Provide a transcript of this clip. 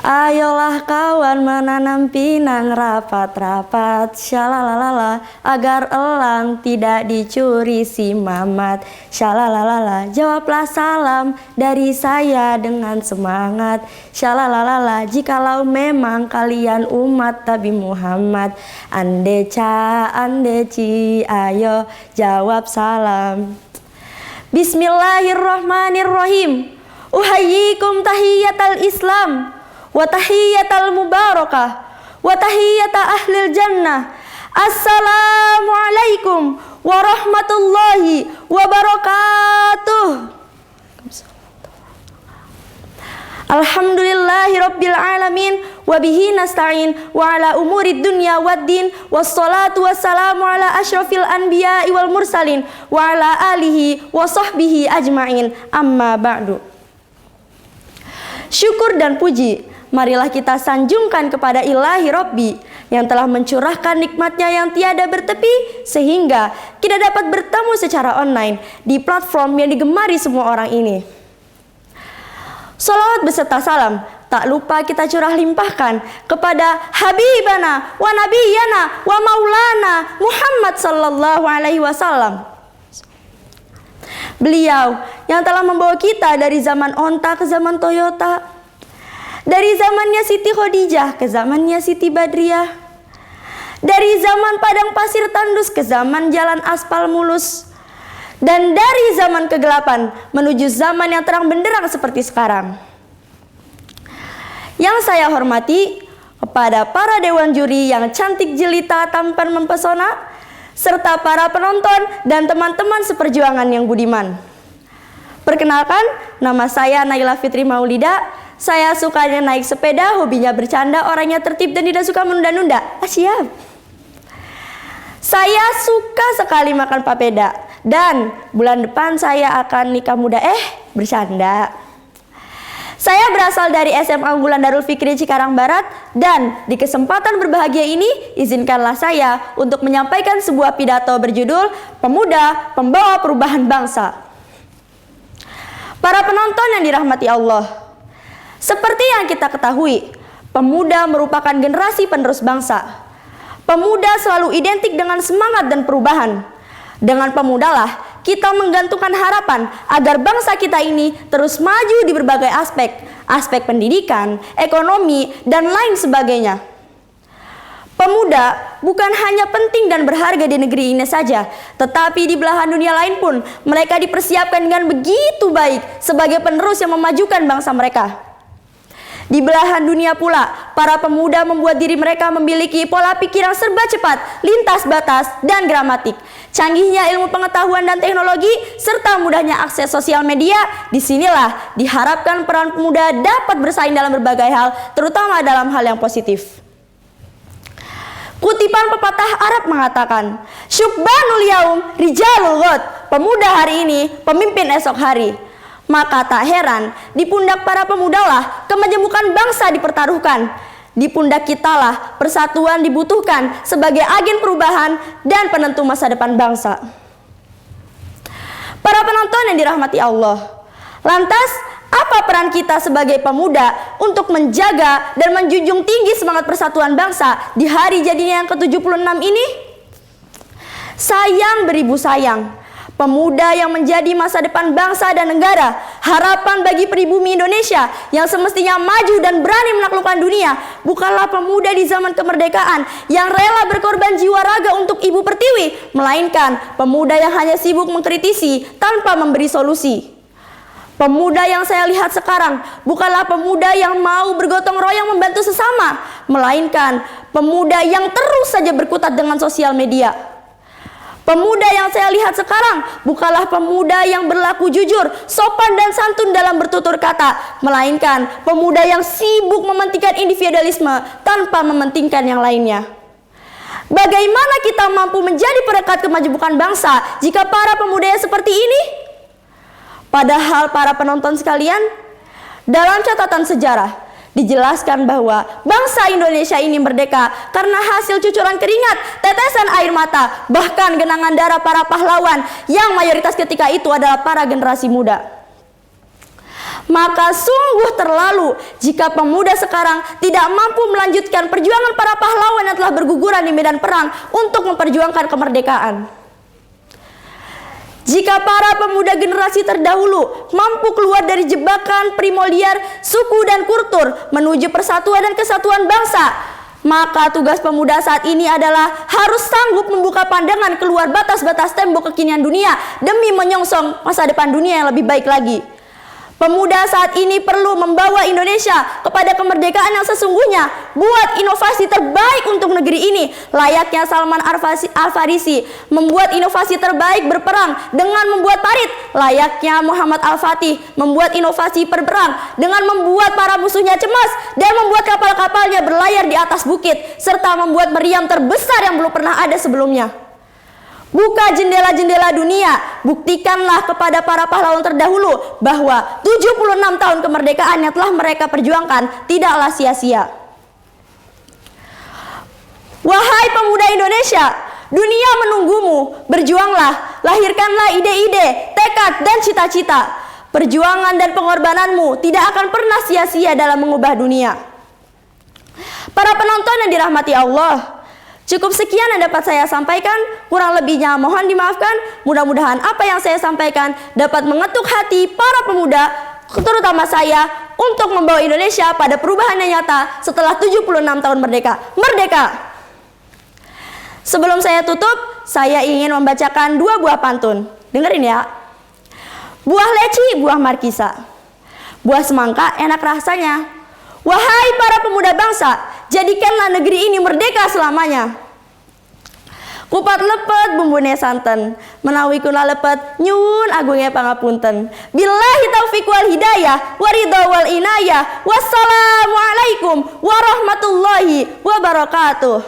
Ayolah kawan menanam pinang rapat-rapat, syalalalala, agar elang tidak dicuri si Mamat. Syalalalala, jawablah salam dari saya dengan semangat. Syalalalala, jikalau memang kalian umat Nabi Muhammad. Andeca, andeci, ayo jawab salam. Bismillahirrahmanirrahim. Uhayyikum tahiyatal Islam wa tahiyatal mubarakah wa tahiyata ahlil jannah. Assalamualaikum warahmatullahi wabarakatuh. Alhamdulillahi rabbil alamin wa bihi nasta'in wa ala umurid dunya waddin wassalatu wassalamu ala asyrafil anbiya'i wal mursalin wa ala alihi wa sahbihi ajma'in, amma ba'du. Syukur dan puji marilah kita sanjungkan kepada Ilahi Rabbi yang telah mencurahkan nikmatnya yang tiada bertepi sehingga kita dapat bertemu secara online di platform yang digemari semua orang ini. Salawat beserta salam tak lupa kita curah limpahkan kepada Habibana wa Nabiyana wa Maulana Muhammad sallallahu alaihi wasallam. Beliau yang telah membawa kita dari zaman onta ke zaman Toyota, dari zamannya Siti Khadijah ke zamannya Siti Badriah, dari zaman padang pasir tandus ke zaman jalan aspal mulus, dan dari zaman kegelapan menuju zaman yang terang benderang seperti sekarang. Yang saya hormati kepada para dewan juri yang cantik jelita tampan mempesona, serta para penonton dan teman-teman seperjuangan yang budiman. Perkenalkan, nama saya Naila Fitri Maulida. Saya sukanya naik sepeda, hobinya bercanda, orangnya tertib dan tidak suka menunda-nunda. Siap. Saya suka sekali makan papeda. Dan bulan depan saya akan nikah muda. Bercanda. Saya berasal dari SMA Unggulan Darul Fikri Cikarang Barat. Dan di kesempatan berbahagia ini, izinkanlah saya untuk menyampaikan sebuah pidato berjudul Pemuda Pembawa Perubahan Bangsa. Para penonton yang dirahmati Allah, seperti yang kita ketahui, pemuda merupakan generasi penerus bangsa. Pemuda selalu identik dengan semangat dan perubahan. Dengan pemudalah kita menggantungkan harapan agar bangsa kita ini terus maju di berbagai aspek pendidikan, ekonomi, dan lain sebagainya. Pemuda bukan hanya penting dan berharga di negeri ini saja, tetapi di belahan dunia lain pun mereka dipersiapkan dengan begitu baik sebagai penerus yang memajukan bangsa mereka. Di belahan dunia pula, para pemuda membuat diri mereka memiliki pola pikir yang serba cepat, lintas batas, dan gramatik. Canggihnya ilmu pengetahuan dan teknologi, serta mudahnya akses sosial media, disinilah diharapkan peran pemuda dapat bersaing dalam berbagai hal, terutama dalam hal yang positif. Kutipan pepatah Arab mengatakan, Syubbanul yaum rijalul ghad, pemuda hari ini, pemimpin esok hari. Maka tak heran, di pundak para pemudalah kemajemukan bangsa dipertaruhkan. Di pundak kitalah persatuan dibutuhkan sebagai agen perubahan dan penentu masa depan bangsa. Para penonton yang dirahmati Allah, lantas apa peran kita sebagai pemuda untuk menjaga dan menjunjung tinggi semangat persatuan bangsa di hari jadinya yang ke-76 ini? Sayang beribu sayang, pemuda yang menjadi masa depan bangsa dan negara, harapan bagi pribumi Indonesia yang semestinya maju dan berani menaklukkan dunia, bukanlah pemuda di zaman kemerdekaan yang rela berkorban jiwa raga untuk Ibu Pertiwi, melainkan pemuda yang hanya sibuk mengkritisi tanpa memberi solusi. Pemuda yang saya lihat sekarang bukanlah pemuda yang mau bergotong royong membantu sesama, melainkan pemuda yang terus saja berkutat dengan sosial media. Pemuda yang saya lihat sekarang bukanlah pemuda yang berlaku jujur, sopan dan santun dalam bertutur kata, melainkan pemuda yang sibuk mementingkan individualisme tanpa mementingkan yang lainnya. Bagaimana kita mampu menjadi perekat kemajukan bangsa jika para pemuda seperti ini? Padahal para penonton sekalian, dalam catatan sejarah dijelaskan bahwa bangsa Indonesia ini merdeka karena hasil cucuran keringat, tetesan air mata, bahkan genangan darah para pahlawan yang mayoritas ketika itu adalah para generasi muda. Maka sungguh terlalu jika pemuda sekarang tidak mampu melanjutkan perjuangan para pahlawan yang telah berguguran di medan perang untuk memperjuangkan kemerdekaan. Jika para pemuda generasi terdahulu mampu keluar dari jebakan primordial suku dan kultur menuju persatuan dan kesatuan bangsa, maka tugas pemuda saat ini adalah harus sanggup membuka pandangan keluar batas-batas tembok kekinian dunia demi menyongsong masa depan dunia yang lebih baik lagi. Pemuda saat ini perlu membawa Indonesia kepada kemerdekaan yang sesungguhnya, buat inovasi terbaik untuk negeri ini, layaknya Salman Al-Farisi membuat inovasi terbaik berperang dengan membuat parit, layaknya Muhammad Al-Fatih membuat inovasi berperang dengan membuat para musuhnya cemas dan membuat kapal-kapalnya berlayar di atas bukit, serta membuat meriam terbesar yang belum pernah ada sebelumnya. Buka jendela-jendela dunia, buktikanlah kepada para pahlawan terdahulu bahwa 76 tahun kemerdekaan yang telah mereka perjuangkan tidaklah sia-sia. Wahai pemuda Indonesia, dunia menunggumu, berjuanglah, lahirkanlah ide-ide, tekad dan cita-cita. Perjuangan dan pengorbananmu tidak akan pernah sia-sia dalam mengubah dunia. Para penonton yang dirahmati Allah, cukup sekian yang dapat saya sampaikan, kurang lebihnya mohon dimaafkan. Mudah-mudahan apa yang saya sampaikan dapat mengetuk hati para pemuda, terutama saya, untuk membawa Indonesia pada perubahan yang nyata setelah 76 tahun merdeka. Merdeka! Sebelum saya tutup, saya ingin membacakan 2 buah pantun. Dengerin ya. Buah leci, buah markisa. Buah semangka enak rasanya. Wahai para pemuda bangsa, jadikanlah negeri ini merdeka selamanya. Kupat lepet bumbune santen, menawi kula lepet nyuwun agungnya pangapunten. Billahi taufiq wal hidayah, waridho wal inayah. Wassalamualaikum warahmatullahi wabarakatuh.